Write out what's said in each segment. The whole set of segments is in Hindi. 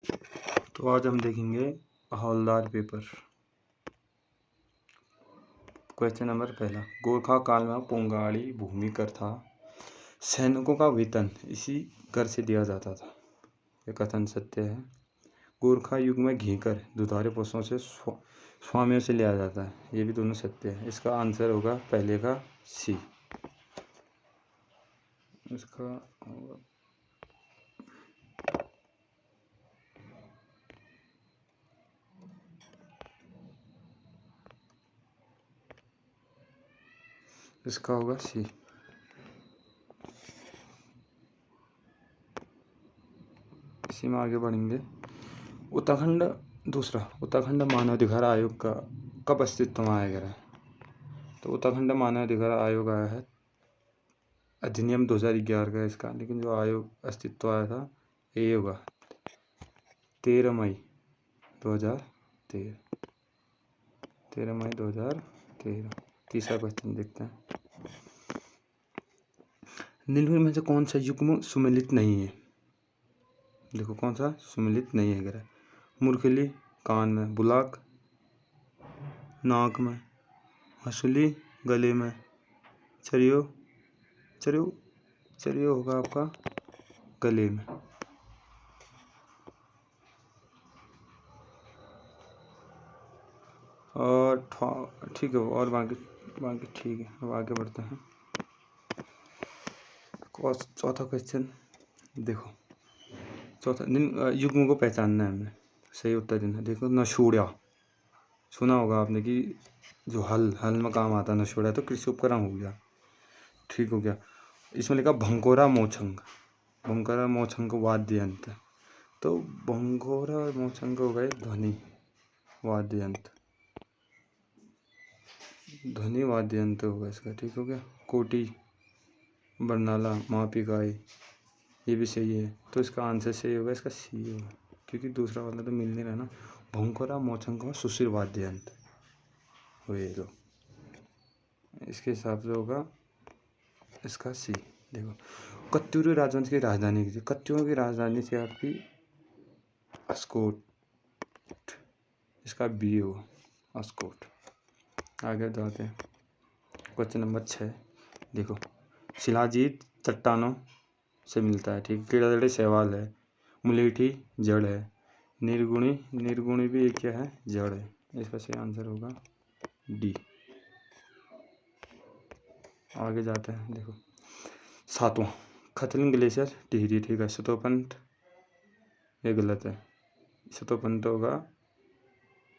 तो आज हम देखेंगे हवलदार पेपर। क्वेश्चन नंबर पहला, गोरखा काल में पोंगाड़ी भूमि कर था, सैनिकों का वेतन इसी कर से दिया जाता था। यह कथन सत्य है। गोरखा युग में घी कर दुधारू पशुओं से स्वामियों से लिया जाता है। ये भी दोनों सत्य है। इसका आंसर होगा पहले का सी। इसका होगा सी। इसी में आगे बढ़ेंगे। उत्तराखंड मानवाधिकार आयोग का कब अस्तित्व में आया गया? तो उत्तराखंड मानवाधिकार आयोग आया है अधिनियम 2011 का इसका, लेकिन जो आयोग अस्तित्व आया था ये होगा 13 मई 2013। 13 मई 2013। तीसरा क्वेश्चन देखते हैं। निम्न में से कौन सा युग्म सुमेलित नहीं है? देखो कौन सा सुमेलित नहीं है। अगर मूर्खली कान में, बुलाक नाक में, हंसुली गले में, चरियो होगा आपका गले में। और ठीक है, और बाकी ठीक है। अब आगे बढ़ते हैं। चौथा क्वेश्चन देखो। चौथा, युग्म को पहचानना है हमें, सही उत्तर देना। देखो नशूड़ा सुना होगा आपने कि जो हल में काम आता है नशूड़ा, तो कृषि उपकरण हो गया, ठीक हो गया। इसमें लिखा भंकोरा मोछंग वाद्य यंत्र। तो भंकोरा मोछंग हो गए ध्वनि वाद्य यंत्र होगा इसका, ठीक हो गया। कोटी बरनाला माप इकाई, ये भी सही है। तो इसका आंसर सही होगा, इसका सी होगा, क्योंकि दूसरा वाला तो मिल नहीं रहा ना। भंकोरा मोछंग सुशील वाद्य यंत्र हुए तो इसके हिसाब से होगा इसका सी। देखो कत्यूरी राजवंश की राजधानी की थी। कत्यूरों की राजधानी थी आपकी अस्कोट। इसका बी होगा अस्कोट। आगे जाते हैं। क्वेश्चन नंबर 6 देखो। शिलाजीत चट्टानों से मिलता है, ठीक। कीड़ादड़ी शैवाल है, मुलेठी जड़ है, निर्गुणी भी एक क्या है, जड़ है। इसका सही आंसर होगा डी। आगे जाते हैं। देखो 7वां, खतलिंग ग्लेशियर टिहरी, ठीक है। सतोपंथ ये गलत है। सतोपंथ होगा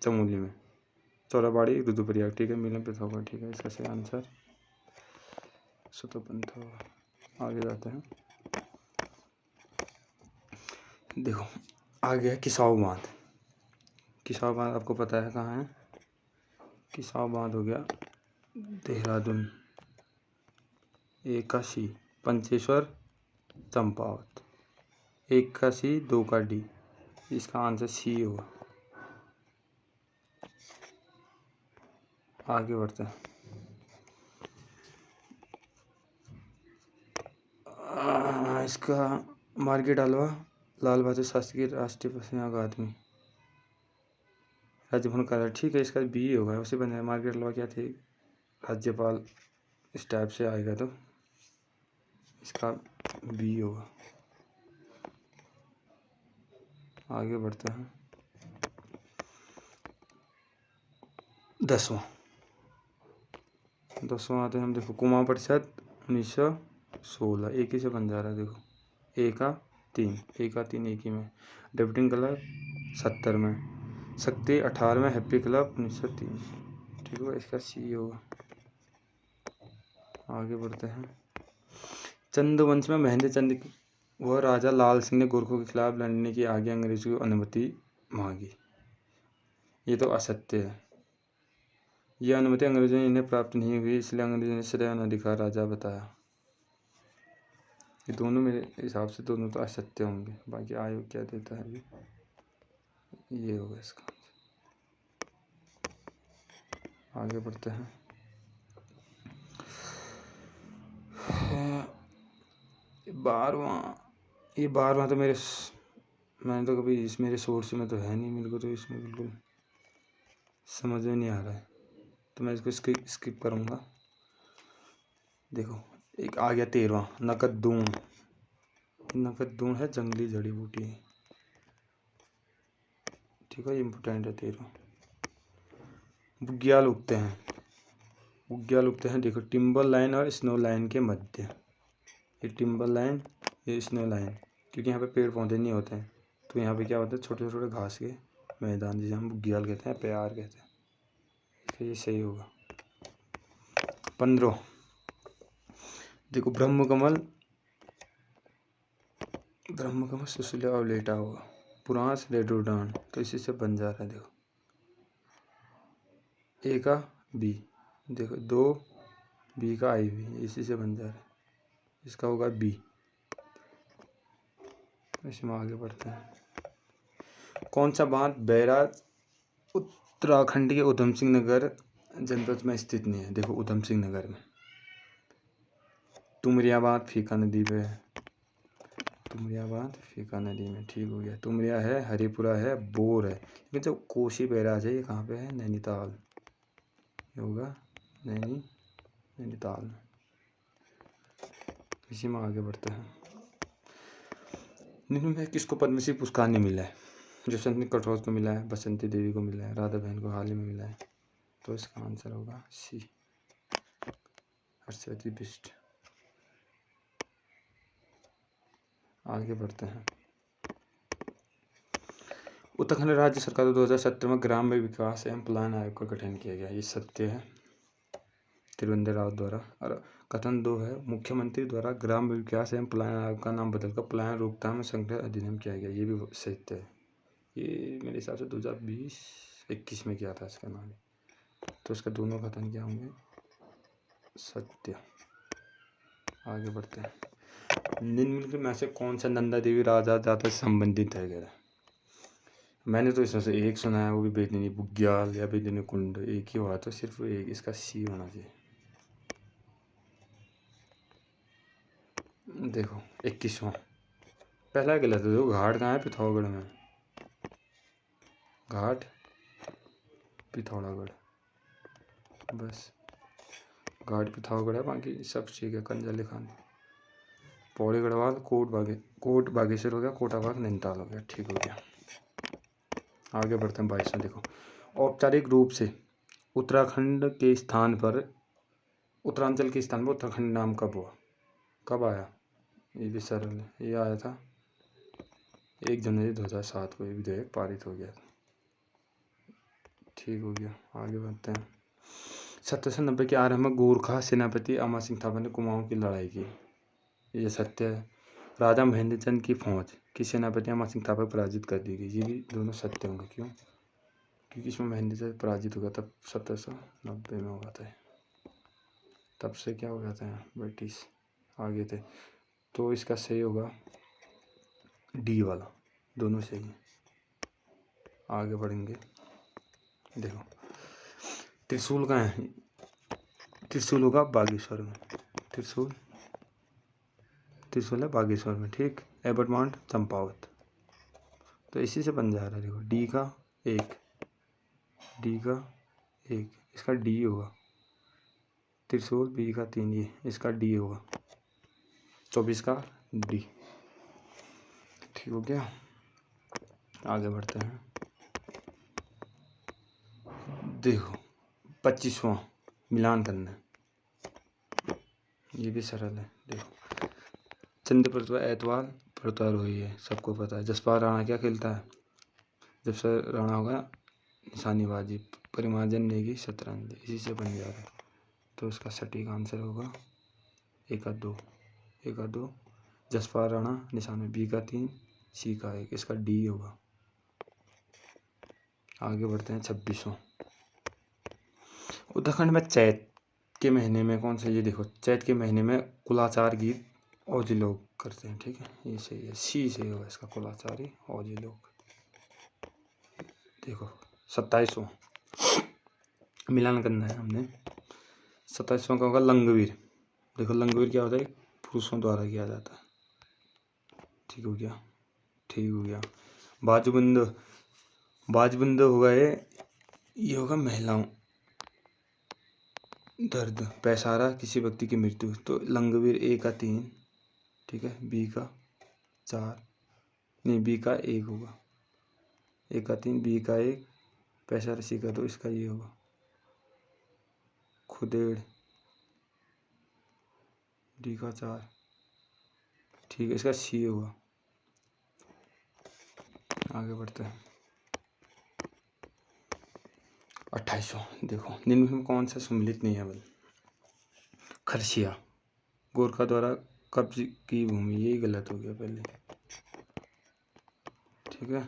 चमोली में। चौराबाड़ी रुद्रप्रयाग, ठीक है। मिलन पिथौरागढ़, ठीक है। इसका सही आंसर सतोपंथ होगा। आगे जाते हैं। देखो आगे है किसाऊ बांध। किसाऊ बांध आपको पता है कहाँ है? किसाऊ बांध हो गया देहरादून, एक का सी, पंचेश्वर चंपावत, एक का सी, 2 का डी। इसका आंसर सी होगा। आगे बढ़ते हैं। इसका मार्केट हलवा लाल बहादुर शास्त्री की राष्ट्रीय पसंदीदा अकादमी राज्यभवन कार्यालय, ठीक है। इसका बी होगा, उसे बना मार्केट हलवा क्या थे, राज्यपाल इस टाइप से आएगा, तो इसका बी होगा। आगे बढ़ते हैं। 10वां आते हैं हम। देखो कुमाऊं परिषद 1916, एक ही से बन जा रहा है। देखो ए का 3 एक ही में। डेबिटिंग क्लब 70 में, शक्ति 18 में, हैप्पी क्लब 1903, ठीक है। इसका सी होगा। आगे बढ़ते हैं। चंद वंश में महेंद्र चंद व राजा लाल सिंह ने गोरखों के खिलाफ लड़ने की आगे अंग्रेजों की अनुमति मांगी। ये तो असत्य है। यह अनुमति अंग्रेजों ने इन्हें प्राप्त नहीं हुई, इसलिए अंग्रेजों ने सदैव अनधिकार राजा बताया। ये दोनों मेरे हिसाब से दोनों तो असत्य होंगे। बाकी आयोग क्या देता है अभी, ये होगा इसका। आगे बढ़ते हैं। ये 12वां तो मेरे मैंने तो कभी इस मेरे सोर्स में तो है नहीं, मेरे को तो इसमें बिल्कुल समझ में नहीं आ रहा है, तो मैं इसको स्किप करूँगा। देखो एक आ गया 13वां, नकदून। नकदून है जंगली जड़ी बूटी, ठीक है, इम्पोर्टेंट है 13। बुग्याल उगते हैं, बुग्याल उगते हैं देखो टिम्बर लाइन और स्नो लाइन के मध्य। ये टिम्बर लाइन, ये स्नो लाइन, क्योंकि यहाँ पे पेड़ पौधे नहीं होते हैं, तो यहाँ पे क्या होता है, छोटे छोटे घास के मैदान, जिसे हम बुग्याल कहते हैं, प्यार कहते हैं। तो ये सही होगा। 15 देखो ब्रह्मकमल, ब्रह्मकमल सुशीला और लेटा हुआ, पुरास लेडोडान, तो इसी से बन जा रहा है। देखो ए का बी, देखो 2 बी का आई भी, इसी से बन जा रहा है, इसका होगा बी। इसमें आगे बढ़ते हैं। कौन सा बांध बैराज उत्तराखंड के उधम सिंह नगर जनपद में स्थित नहीं है? देखो उधम सिंह नगर में। तुमरिया बांध फीका नदी पे है, तुमरिया बांध फीका नदी में, ठीक हो गया। तुमरिया है, हरिपुरा है, बोर है, लेकिन जो कोसी बैराज है ये कहाँ पे है? नैनीताल, ये होगा नैनीताल में। इसी में आगे बढ़ते हैं। निम्न में किसको पद्मश्री पुरस्कार नहीं मिला है? जसवंत कटोच को मिला है, बसंती देवी को मिला है, राधा बहन को हाल ही में मिला है, तो इसका आंसर होगा सी, हर्षवती बिष्ट। आगे बढ़ते हैं। उत्तराखंड राज्य सरकार द्वारा 2017 में ग्राम विकास एवं प्लान आयोग का गठन किया गया, ये सत्य है, त्रिवेंद्र रावत द्वारा। और कथन 2 है, मुख्यमंत्री द्वारा ग्राम विकास एवं प्लान आयोग का नाम बदलकर प्लान रोकथाम संग्रह अधिनियम किया गया, ये भी सत्य है। ये मेरे हिसाब से 2020-21 में किया था इसका नाम, तो इसका दोनों कथन क्या होंगे? सत्य। आगे बढ़ते हैं। निम्नलिखित में से कौन सा नंदा देवी राजा जाता से संबंधित है? गया मैंने तो इसमें से एक सुना है, वो भी बेदिनी बुग्याल या बेदिनी कुंड, एक ही हुआ, तो सिर्फ एक, इसका सी होना चाहिए। देखो 21वां, पहला गलत है। देखो घाट कहाँ है? पिथौरागढ़ में, घाट पिथौरागढ़, बस घाट पिथौरागढ़ है, बाकी सब ठीक है। कंजली खान, पौड़ी गढ़वाल, कोट बागेश्वर हो गया, कोटाबाग नैनीताल हो गया, ठीक हो गया। आगे बढ़ते हैं 22वां। देखो औपचारिक रूप से उत्तराखंड के स्थान पर, उत्तरांचल के स्थान पर उत्तराखंड नाम कब हुआ, कब आया? ये भी सरल है, ये आया था 1 जनवरी 2007 को, ये विधेयक पारित हो गया, ठीक हो गया। आगे बढ़ते हैं। 1790 के आरंभ में गोरखा सेनापति अमर सिंह थापा ने कुमाऊं की लड़ाई की, ये सत्य है। राजा महेंद्र चंद की फौज की सेनापति अमर सिंह थापा पराजित कर दी गई, ये भी दोनों सत्य होंगे। क्यों? क्योंकि इसमें महेंद्र चंद पराजित हो गया, तब 1790 में हुआ था, तब से क्या हो जाता है, ब्रिटिश आगे थे, तो इसका सही होगा डी वाला, दोनों सही है। आगे बढ़ेंगे। देखो त्रिशूल कहाँ है? त्रिशूल होगा बागेश्वर में, त्रिशूल है बागेश्वर में, ठीक। एबट माउंट चंपावत, तो इसी से बन जा रहा है। देखो डी का 1, इसका डी होगा। त्रिशूल बी का 3, ये इसका डी होगा। 24 का डी, ठीक हो गया। आगे बढ़ते हैं। देखो 25वां, मिलान करना है, ये भी सरल है। देखो चंद्र प्रतवार एतवार प्रतवार हुई है, सबको पता है। जसपाल राणा क्या खेलता है? जब से राणा होगा निशानेबाजी, परिमार्जन नेगी शतरंज, इसी से बन जा रहा है, तो इसका सटीक आंसर होगा एक का दो जसपाल राणा निशाने, बी का 3, सी का 1, इसका डी होगा। आगे बढ़ते हैं। 26वां, उत्तराखंड में चैत के महीने में कौन सा? ये देखो चैत के महीने में कुलाचार गीत औजी लोग करते हैं, ठीक है, ये सही है, सी सही होगा इसका, कुलाचारी औजी लोग। देखो 27वां, मिलान करना है हमने। 27वां का होगा लंगवीर। देखो लंगवीर क्या होता है? पुरुषों द्वारा किया जाता है, ठीक हो गया। बाजूबंद, बाजूबंद होगा ये होगा महिलाओं। दर्द, पैसारा किसी व्यक्ति की मृत्यु। तो लंगवीर ए का 3, ठीक है, बी का 4, नहीं बी का 1 होगा, ए का 3, बी का 1, पैसारा सी का 2, इसका ये होगा। खुदेड़ डी का 4, ठीक है, इसका सी होगा। आगे बढ़ते हैं। 28वां देखो, निम्न में कौन सा सम्मिलित नहीं है बल? खरसिया, गोरखा द्वारा कब्ज की भूमि, यही गलत हो गया पहले, ठीक है।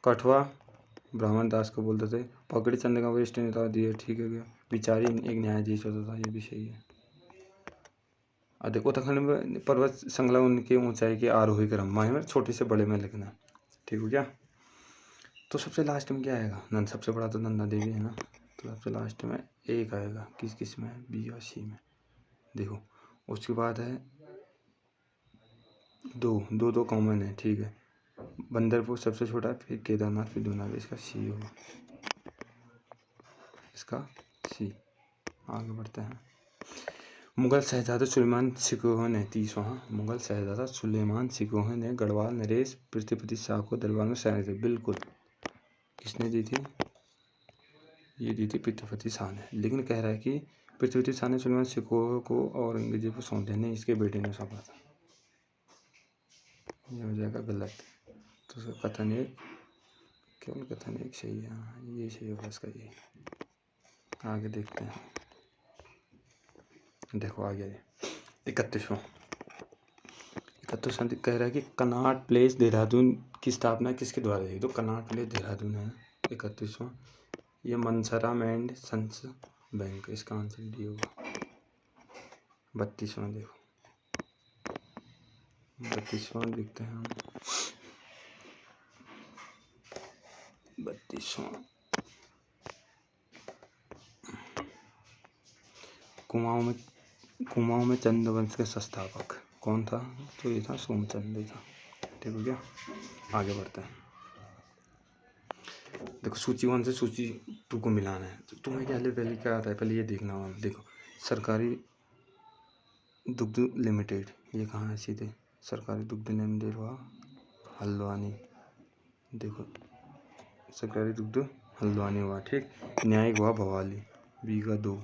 कठवा ब्राह्मण दास को बोलते थे। पकड़ी चंद का वरिष्ठ नेता दिए, ठीक है गया। विचारी एक न्यायाधीश होता था, ये भी सही है। अधिक उत्तराखंड में पर्वत श्रृंखला उनकी ऊंचाई के आरोही क्रम, माहे में छोटे से बड़े में लिखना, ठीक हो गया। तो सबसे लास्ट में क्या आएगा? नंद, सबसे बड़ा तो नंदा देवी है ना, तो सबसे लास्ट में 1 आएगा। किस किस में? बी और सी में। देखो उसके बाद है 2 कॉमन है, ठीक है। बंदरपुर सबसे छोटा, फिर केदारनाथ, फिर दूनार, इसका सी होगा, इसका सी। आगे बढ़ते हैं। मुगल शहजादा सुलेमान सिकोह ने 30वां, मुगल शहजादा सुलेमान सिकोह ने गढ़वाल नरेश पृथ्वीपति शाह को दरबार में शरण दी। बिल्कुल, किसने दी थी? ये दी थी पृथ्वीपति शाह ने। लेकिन कह रहा है कि पृथ्वीपति शाह ने सुलेमान सिकोह को औरंगजेब को सौंप दिया, नहीं, इसके बेटे ने सौंपा था। ये हो जाएगा गलत। तो उसका कथन एक, केवल कथन एक सही है। हाँ, ये सही होगा इसका, ये। आगे देखते हैं। देखो आगे 31वां कह रहा है कि कनॉट प्लेस देहरादून की स्थापना किसके द्वारा हुई? तो कनॉट प्लेस देहरादून है। 31वां, ये मनसराम एंड सन्स बैंक, इसका आंसर डी होगा। 32वां देखो, 32वां लिखते हैं हम। 32वां, कुमाऊं में चंद वंश के संस्थापक कौन था? तो ये था सोमचंद था, ठीक हो गया। आगे बढ़ते हैं। देखो सूची 1 से सूची 2 को मिलाना है। तो तुम्हें क्या पहले क्या आता है, पहले ये देखना होगा। देखो सरकारी दुग्ध लिमिटेड, ये कहाँ है? सीधे सरकारी दुग्ध लिमिटेड हुआ हल्द्वानी। देखो सरकारी दुग्ध हल्द्वानी हुआ, ठीक। न्यायिक हुआ भवाली, बी का 2,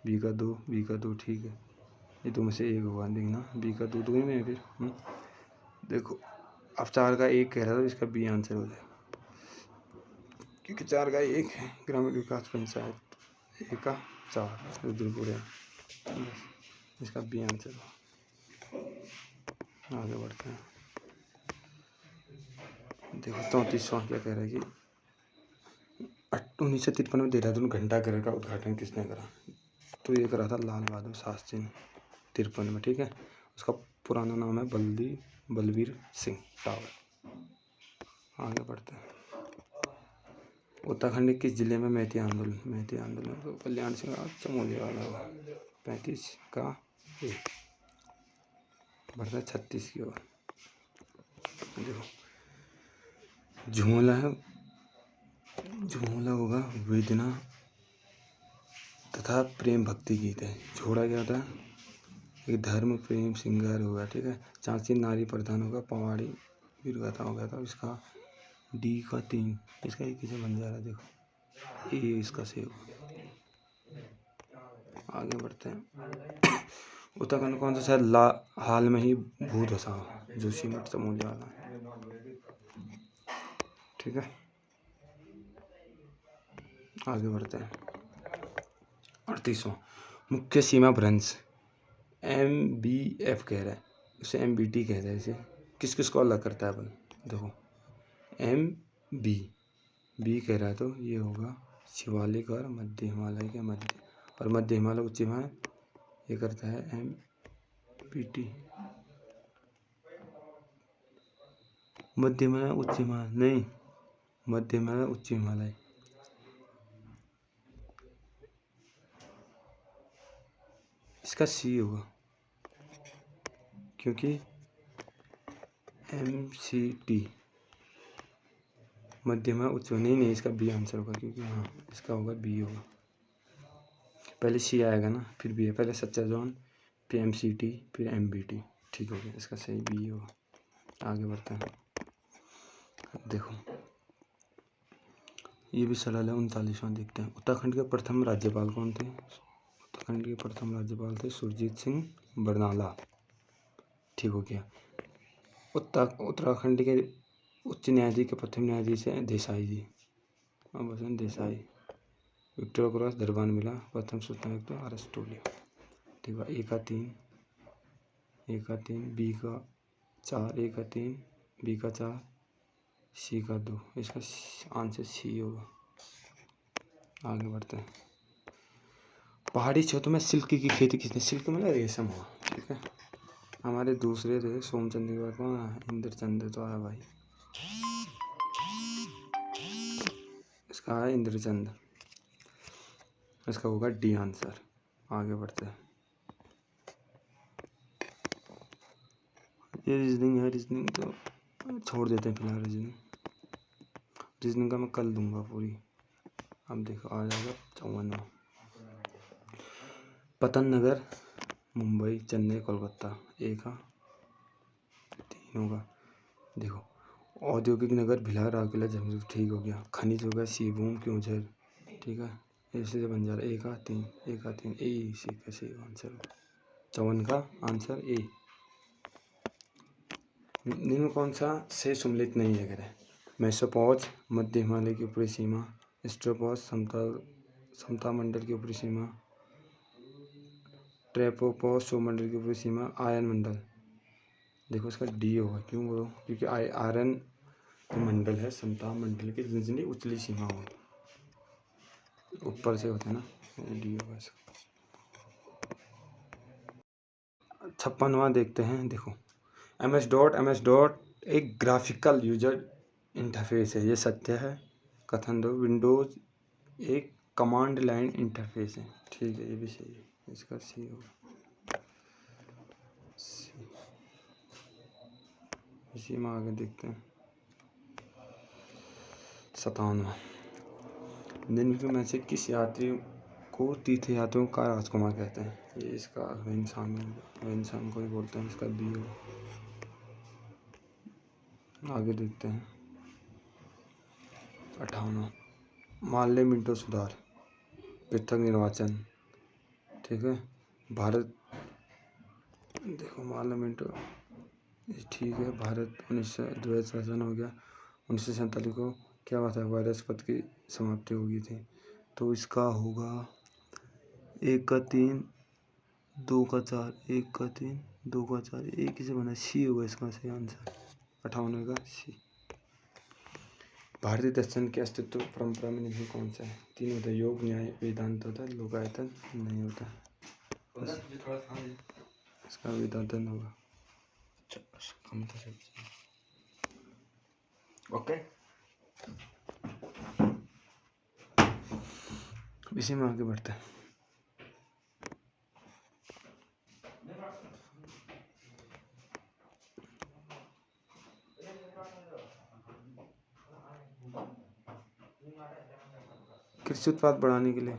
बी का 2, बी का 2, ठीक है। ये 2 में से 1 हुआ, देखना बी का 2 ही में फिर। देखो अब 4 का 1 कह रहा था, इसका बी आंसर हो जाएगा, क्योंकि 4 का 1 है ग्रामीण विकास पंचायत, 1 का 4 रुद्रपुर है, इसका बी आंसर हो। आगे बढ़ते हैं। देखो 34वां क्या कह रहा है कि 1953 में देहरादून घंटाघर का उद्घाटन किसने करा? तो ये करा था लाल बहादुर शास्त्री ने 53 में, ठीक है। उसका पुराना नाम है बलबीर सिंह टावर। आगे बढ़ते हैं। उत्तराखंड के किस जिले में मैती आंदोलन तो कल्याण सिंह चमोली वाला हुआ। 35 का 1 बढ़ता है 36 की ओर। देखो झूला होगा वेदना तथा प्रेम भक्ति गीत है। झोड़ा क्या होता है? एक धर्म प्रेम श्रृंगार होगा, ठीक है। चांची नारी प्रधान होगा, पवाड़ी वीरगाथा हो गया था। इसका डी का 3, इसका एक किसे बन जा रहा है, देखो ये इसका सही होगा। आगे बढ़ते हैं। उत्तराखंड कौन सा शहर हाल में ही भू धसा? जोशीमठ चमोली वाला, ठीक है। आगे बढ़ते हैं। 38वां मुख्य सीमा भ्रंश MBF कह रहा है, उसे MBT कहता है। इसे किस किस को अलग करता है अपन? देखो बी कह रहा है, तो ये होगा शिवालिक और मध्य हिमालय के मध्य, और मध्य हिमालय उच्च हिमालय ये करता है MBT। मध्य हिमालय उच्च हिमालय नहीं, मध्य हिमालय उच्च हिमालय, इसका सी होगा, क्योंकि MCT मध्यमा उच्च नहीं, इसका बी आंसर होगा, क्योंकि हाँ इसका होगा बी होगा। पहले सी आएगा ना, फिर बी है, पहले सच्चा जॉन, फिर MCT, फिर MBT। ठीक हो गया, इसका सही बी होगा। आगे बढ़ते हैं। देखो ये भी सरल है। 39वां देखते हैं। उत्तराखंड के प्रथम राज्यपाल कौन थे? उत्तराखंड के प्रथम राज्यपाल थे सुरजीत सिंह बरनाला। ठीक हो गया। उत्तराखंड के उच्च न्यायाधीश के प्रथम न्यायाधीश है देसाई जी, अब देसाई। विक्टोरिया क्रॉस दरबार मिला, प्रथम सूचना तो अरिस्टोटल। ठीक है। A का 3, B का 4, A का 3, B का 4, C का 2। इसका आंसर C होगा। आगे बढ़ते हैं। पहाड़ी क्षेत्रों में सिल्क की खेती किसने? सिल्क मतलब रेशम हुआ। ठीक है। हमारे दूसरे थे सोमचंद के बाद कौन है? इंद्रचंद तो आया भाई, इसका है इंद्रचंद, इसका होगा डी आंसर। आगे बढ़ते हैं। ये रीजनिंग है, रीजनिंग तो छोड़ देते हैं फिलहाल। रीजनिंग का मैं कल दूंगा पूरी। अब देखो आ जाएगा 54वां। पतन नगर मुंबई, चेन्नई, कोलकाता। A का 3 होगा। देखो औद्योगिक नगर भिलार, राउरकेला, जमशेदपुर। ठीक हो गया। खनिज हो गया सिंहभूम, क्योंझर। ठीक है, ऐसे से बन जा रहा है। A का 3, ए सी का सही आंसर। 54 का आंसर A। निम्न कौन सा से सम्मिलित नहीं है? करें मेसोपोज मध्य हिमालय की ऊपरी सीमा, स्ट्रोपोज समता मंडल की ऊपरी सीमा, ट्रेपोपोज सौमंडल की ऊपरी सीमा, आयन मंडल। देखो इसका डी होगा। क्यों बोलो? क्योंकि आयरन मंडल है, समता मंडल की जितनी उतली सीमा होगी, ऊपर से होते हैं ना, डी होगा इसका। 56वां देखते हैं। देखो MS डॉट एक ग्राफिकल यूजर इंटरफेस है, ये सत्य है। कथन 2 विंडोज एक कमांड लाइन इंटरफेस है। ठीक है, ये भी सही है, इसका सी होगा। इसी में आगे देखते हैं। 57वां निम्न में से किस यात्री को तीर्थ यात्रियों का राजकुमार कहते हैं? ये इसका इंसान को ही बोलते हैं, इसका बी हो। आगे देखते हैं। 58वां माल्य मिंटो सुधार, पृथक निर्वाचन। ठीक है, भारत। देखो माल्य मिंटो ठीक है। भारत 1900 शासन हो गया। 1947 को क्या हुआ था? वायरस पद की समाप्ति हो गई थी। तो इसका होगा 1 का 3, 2 का 4, 1 का 3, 2 का 4, एक ही से बना, सी होगा इसका सही आंसर। 58 का सी। भारतीय दर्शन के अस्तित्व परंपरा में निम्न कौन सा है? 3 होता है, योग, न्याय, वेदांत होता है, लोकायतन नहीं होता। इसका वेदांतन होगा। ओके, इसी में आगे बढ़ते हैं। कृषि उत्पाद बढ़ाने के लिए